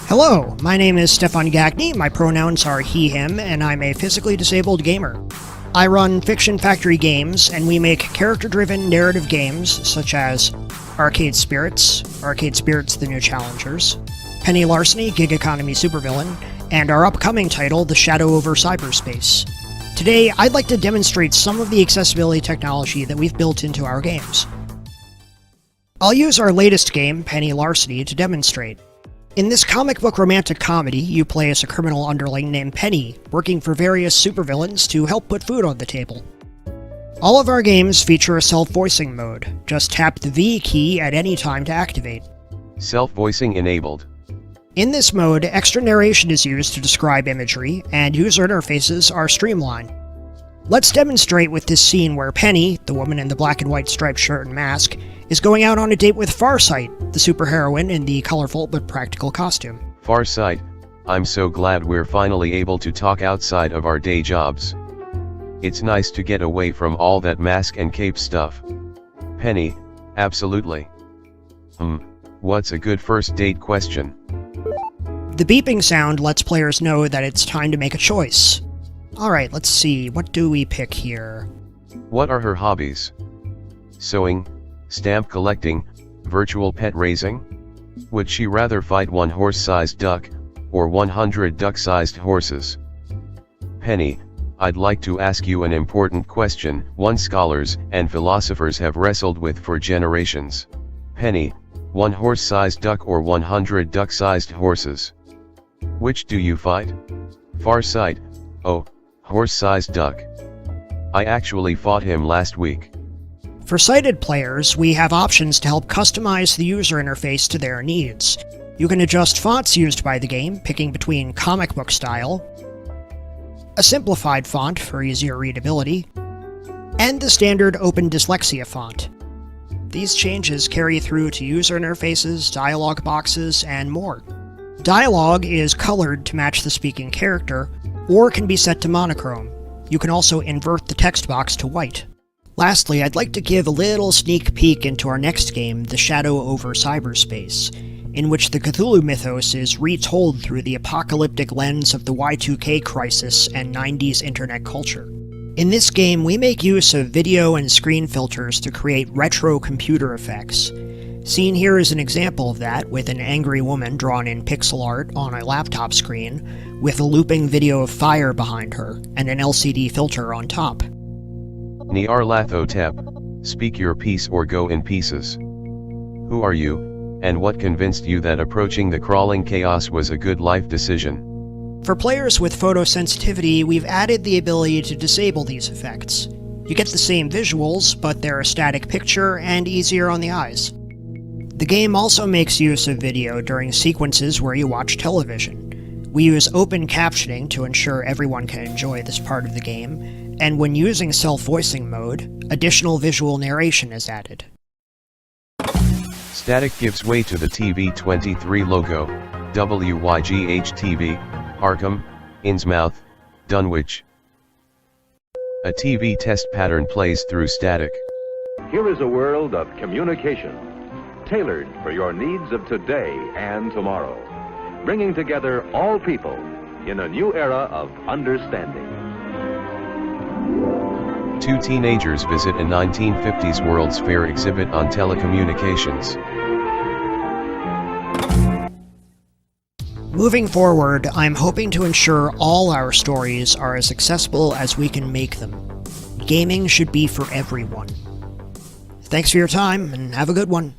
Hello, my name is Stefan Gagne, my pronouns are he, him, and I'm a physically disabled gamer. I run Fiction Factory Games, and we make character-driven narrative games such as Arcade Spirits The New Challengers, Penny Larceny, Gig Economy Supervillain, and our upcoming title, The Shadow over Cyberspace. Today, I'd like to demonstrate some of the accessibility technology that we've built into our games. I'll use our latest game, Penny Larceny, to demonstrate. In this comic book romantic comedy, you play as a criminal underling named Penny, working for various supervillains to help put food on the table. All of our games feature a self-voicing mode. Just tap the V key at any time to activate. Self-voicing enabled. In this mode, extra narration is used to describe imagery, and user interfaces are streamlined. Let's demonstrate with this scene where Penny, the woman in the black and white striped shirt and mask, is going out on a date with Farsight, the superheroine in the colorful but practical costume. Farsight, I'm so glad we're finally able to talk outside of our day jobs. It's nice to get away from all that mask and cape stuff. Penny, absolutely. What's a good first date question? The beeping sound lets players know that it's time to make a choice. Alright, let's see, what do we pick here? What are her hobbies? Sewing, stamp collecting, virtual pet raising? Would she rather fight one horse-sized duck, or 100 duck-sized horses? Penny, I'd like to ask you an important question, one scholars and philosophers have wrestled with for generations. Penny, one horse-sized duck or 100 duck-sized horses? Which do you fight? Farsight, oh, horse-sized duck. I actually fought him last week. For sighted players, we have options to help customize the user interface to their needs. You can adjust fonts used by the game, picking between comic book style, a simplified font for easier readability, and the standard Open Dyslexia font. These changes carry through to user interfaces, dialog boxes, and more. Dialogue is colored to match the speaking character, or can be set to monochrome. You can also invert the text box to white. Lastly, I'd like to give a little sneak peek into our next game, The Shadow over Cyberspace, in which the Cthulhu mythos is retold through the apocalyptic lens of the Y2K crisis and 90s internet culture. In this game, we make use of video and screen filters to create retro computer effects. Seen here is an example of that, with an angry woman drawn in pixel art on a laptop screen, with a looping video of fire behind her, and an LCD filter on top. Nyarlathotep, speak your piece or go in pieces. Who are you, and what convinced you that approaching the crawling chaos was a good life decision? For players with photosensitivity, we've added the ability to disable these effects. You get the same visuals, but they're a static picture and easier on the eyes. The game also makes use of video during sequences where you watch television. We use open captioning to ensure everyone can enjoy this part of the game, and when using self-voicing mode, additional visual narration is added. Static gives way to the TV23 logo, WYGH-TV, Arkham, Innsmouth, Dunwich. A TV test pattern plays through static. Here is a world of communication, tailored for your needs of today and tomorrow, bringing together all people in a new era of understanding. Two teenagers visit a 1950s World's Fair exhibit on telecommunications. Moving forward, I'm hoping to ensure all our stories are as accessible as we can make them. Gaming should be for everyone. Thanks for your time, and have a good one.